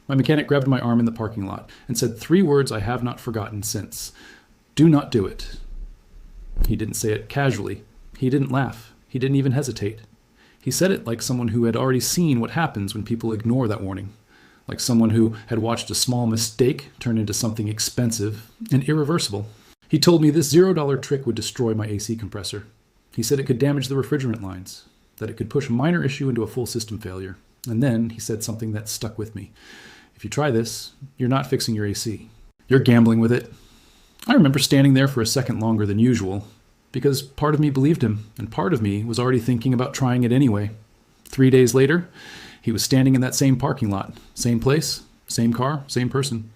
My mechanic grabbed my arm in the parking lot and said 3 words I have not forgotten since. Do not do it. He didn't say it casually. He didn't laugh. He didn't even hesitate. He said it like someone who had already seen what happens when people ignore that warning. Like someone who had watched a small mistake turn into something expensive and irreversible. He told me this $0 trick would destroy my AC compressor. He said it could damage the refrigerant lines, that it could push a minor issue into a full system failure. And then he said something that stuck with me. If you try this, you're not fixing your AC. You're gambling with it. I remember standing there for a second longer than usual, because part of me believed him, and part of me was already thinking about trying it anyway. 3 days later, he was standing in that same parking lot, same place, same car, same person.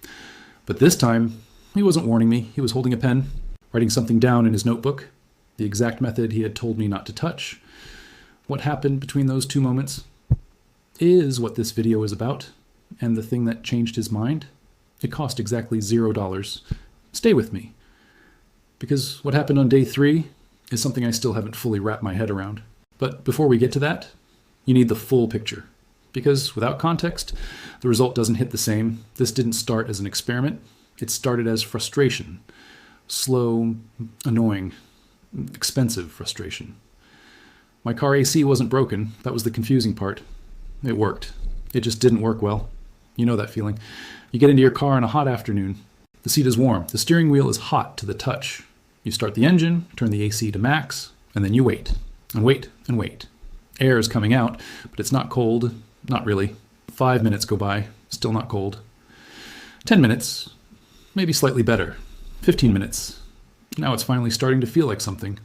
But this time, he wasn't warning me. He was holding a pen, writing something down in his notebook, the exact method he had told me not to touch. What happened between those 2 moments is what this video is about, and the thing that changed his mind. It cost exactly $0. Stay with me, because what happened on day 3 is something I still haven't fully wrapped my head around. But before we get to that, you need the full picture, because without context, the result doesn't hit the same. This didn't start as an experiment. It started as frustration. Slow, annoying, expensive frustration. My car AC wasn't broken. That was the confusing part. It worked. It just didn't work well. You know that feeling. You get into your car on a hot afternoon. The seat is warm. The steering wheel is hot to the touch. You start the engine, turn the AC to max, and then you wait, and wait, and wait. Air is coming out, but it's not cold. Not really. 5 minutes go by, still not cold. 10 minutes, maybe slightly better. 15 minutes. Now it's finally starting to feel like something.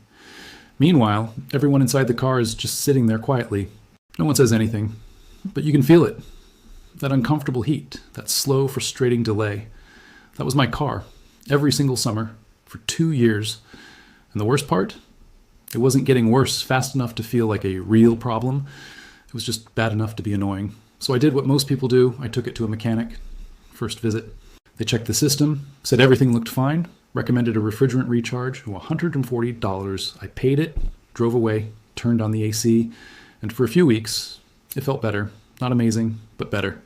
Meanwhile, everyone inside the car is just sitting there quietly. No one says anything, but you can feel it. That uncomfortable heat, that slow, frustrating delay. That was my car, every single summer, for 2 years. And the worst part? It wasn't getting worse fast enough to feel like a real problem. It was just bad enough to be annoying. So I did what most people do. I took it to a mechanic. First visit. They checked the system, said everything looked fine, recommended a refrigerant recharge of $140. I paid it, drove away, turned on the AC, and for a few weeks, it felt better. Not amazing, but better.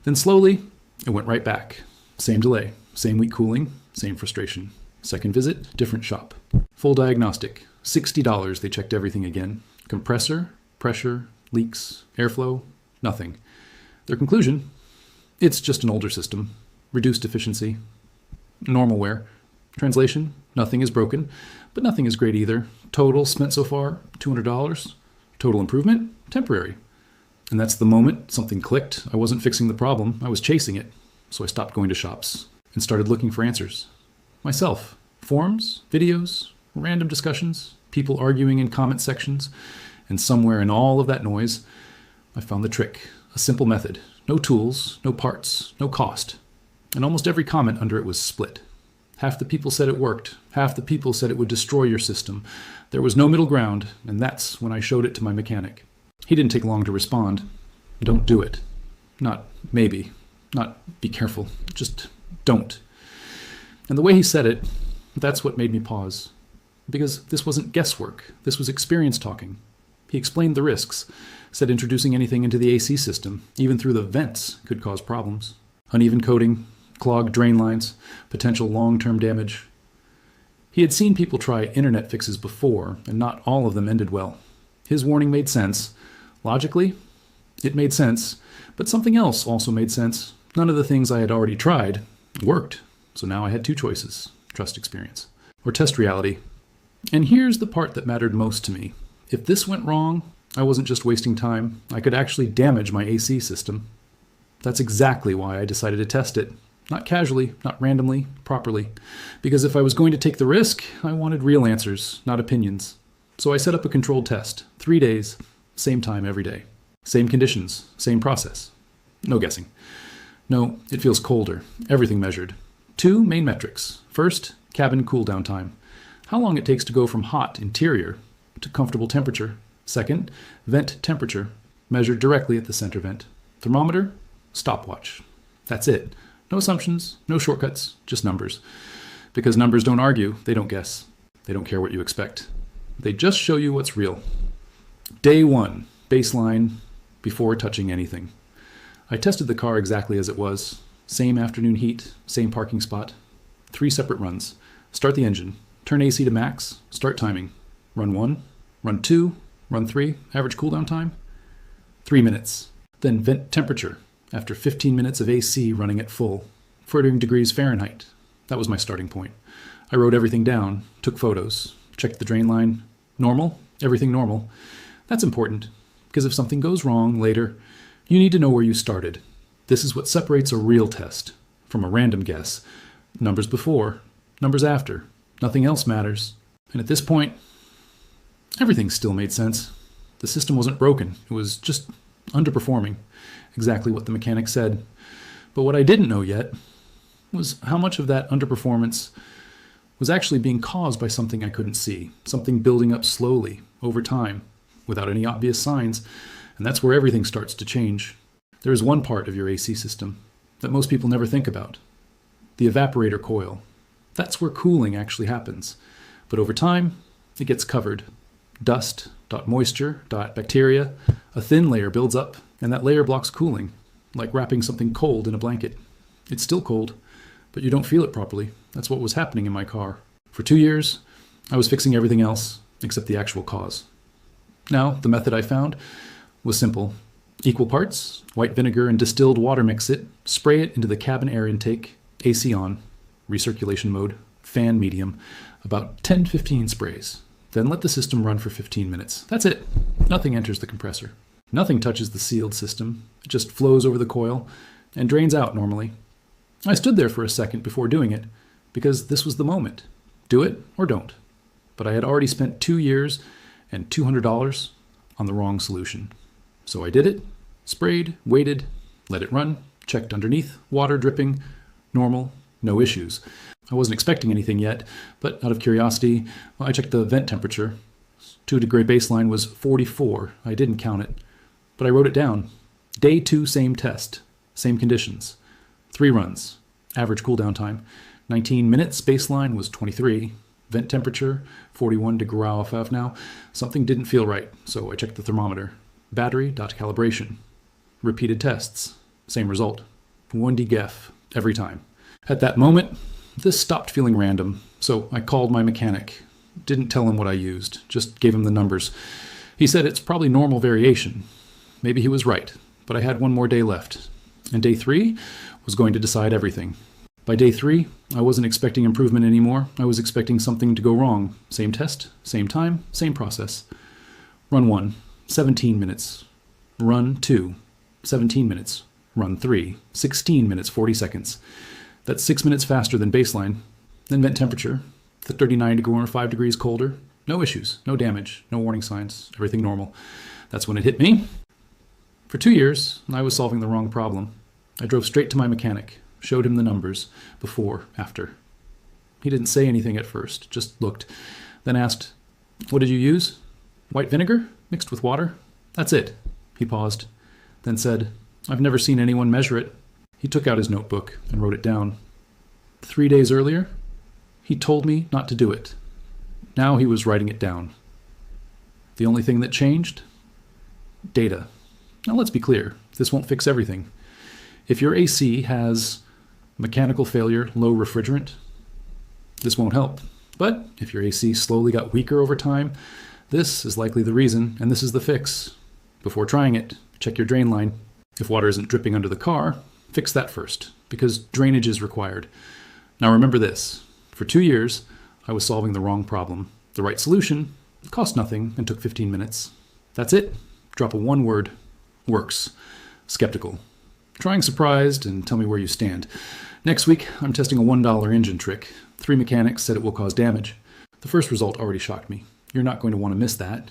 Then slowly, it went right back. Same delay, same weak cooling, same frustration. Second visit, different shop. Full diagnostic, $60. They checked everything again. Compressor, pressure, leaks, airflow, nothing. Their conclusion, it's just an older system. Reduced efficiency. Normal wear. Translation, nothing is broken, but nothing is great either. Total spent so far, $200. Total improvement, temporary. And that's the moment something clicked. I wasn't fixing the problem, I was chasing it. So I stopped going to shops and started looking for answers. Myself. Forums, videos, random discussions, people arguing in comment sections, and somewhere in all of that noise, I found the trick. A simple method. No tools, no parts, no cost. And almost every comment under it was split. Half the people said it worked. Half the people said it would destroy your system. There was no middle ground, and that's when I showed it to my mechanic. He didn't take long to respond. Don't do it. Not maybe. Not be careful. Just don't. And the way he said it, that's what made me pause. Because this wasn't guesswork. This was experience talking. He explained the risks, said introducing anything into the AC system, even through the vents, could cause problems. Uneven coating, clogged drain lines, potential long-term damage. He had seen people try internet fixes before, and not all of them ended well. His warning made sense. Logically, it made sense, but something else also made sense. None of the things I had already tried worked, so now I had 2 choices. Trust experience, or test reality. And here's the part that mattered most to me. If this went wrong, I wasn't just wasting time. I could actually damage my AC system. That's exactly why I decided to test it. Not casually, not randomly, properly. Because if I was going to take the risk, I wanted real answers, not opinions. So I set up a controlled test. 3 days, same time every day. Same conditions, same process. No guessing. No, it feels colder. Everything measured. 2 main metrics. First, cabin cooldown time. How long it takes to go from hot interior to comfortable temperature. Second, vent temperature, measured directly at the center vent. Thermometer, stopwatch. That's it. No assumptions, no shortcuts, just numbers. Because numbers don't argue, they don't guess. They don't care what you expect. They just show you what's real. Day 1, baseline, before touching anything. I tested the car exactly as it was. Same afternoon heat, same parking spot. 3 separate runs. Start the engine. Turn AC to max. Start timing. Run 1. Run 2. Run 3. Average cooldown time? 3 minutes. Then vent temperature. After 15 minutes of AC running at full. 40 degrees Fahrenheit. That was my starting point. I wrote everything down, took photos, checked the drain line. Normal? Everything normal. That's important, because if something goes wrong later, you need to know where you started. This is what separates a real test from a random guess. Numbers before, numbers after. Nothing else matters. And at this point, everything still made sense. The system wasn't broken. It was just underperforming. Exactly what the mechanic said. But what I didn't know yet was how much of that underperformance was actually being caused by something I couldn't see. Something building up slowly, over time, without any obvious signs. And that's where everything starts to change. There is one part of your AC system that most people never think about. The evaporator coil. That's where cooling actually happens. But over time, it gets covered. Dust, moisture, bacteria, a thin layer builds up, and that layer blocks cooling, like wrapping something cold in a blanket. It's still cold, but you don't feel it properly. That's what was happening in my car. For 2 years, I was fixing everything else except the actual cause. Now, the method I found was simple. Equal parts, white vinegar and distilled water, mix it, spray it into the cabin air intake, AC on, recirculation mode, fan medium, about 10-15 sprays. Then let the system run for 15 minutes. That's it. Nothing enters the compressor. Nothing touches the sealed system. It just flows over the coil and drains out normally. I stood there for a second before doing it because this was the moment. Do it or don't. But I had already spent 2 years and $200 on the wrong solution. So I did it, sprayed, waited, let it run, checked underneath, water dripping, normal, no issues. I wasn't expecting anything yet, but out of curiosity, I checked the vent temperature. 2 degree baseline was 44. I didn't count it, but I wrote it down. Day 2, same test, same conditions. 3 runs, average cooldown time. 19 minutes, baseline was 23. Vent temperature, 41 degree F now. Something didn't feel right, so I checked the thermometer. Battery, calibration. Repeated tests, same result. 1 degef every time. At that moment, this stopped feeling random, so I called my mechanic. Didn't tell him what I used, just gave him the numbers. He said it's probably normal variation. Maybe he was right, but I had 1 more day left. And day 3 was going to decide everything. By day 3, I wasn't expecting improvement anymore. I was expecting something to go wrong. Same test, same time, same process. Run 1, 17 minutes. Run 2, 17 minutes. Run 3, 16 minutes, 40 seconds. That's 6 minutes faster than baseline. Then vent temperature, 39 degree or 5 degrees colder. No issues, no damage, no warning signs, everything normal. That's when it hit me. For 2 years, I was solving the wrong problem. I drove straight to my mechanic, showed him the numbers, before, after. He didn't say anything at first, just looked, then asked, "What did you use? White vinegar mixed with water?" "That's it." He paused, then said, "I've never seen anyone measure it." He took out his notebook and wrote it down. 3 days earlier, he told me not to do it. Now he was writing it down. The only thing that changed? Data. Now let's be clear, this won't fix everything. If your AC has mechanical failure, low refrigerant, this won't help. But if your AC slowly got weaker over time, this is likely the reason, and this is the fix. Before trying it, check your drain line. If water isn't dripping under the car, fix that first, because drainage is required. Now remember this, for 2 years, I was solving the wrong problem. The right solution cost nothing and took 15 minutes. That's it. Drop a 1 word. Works. Skeptical. Trying surprised and tell me where you stand. Next week, I'm testing a $1 engine trick. 3 mechanics said it will cause damage. The first result already shocked me. You're not going to want to miss that.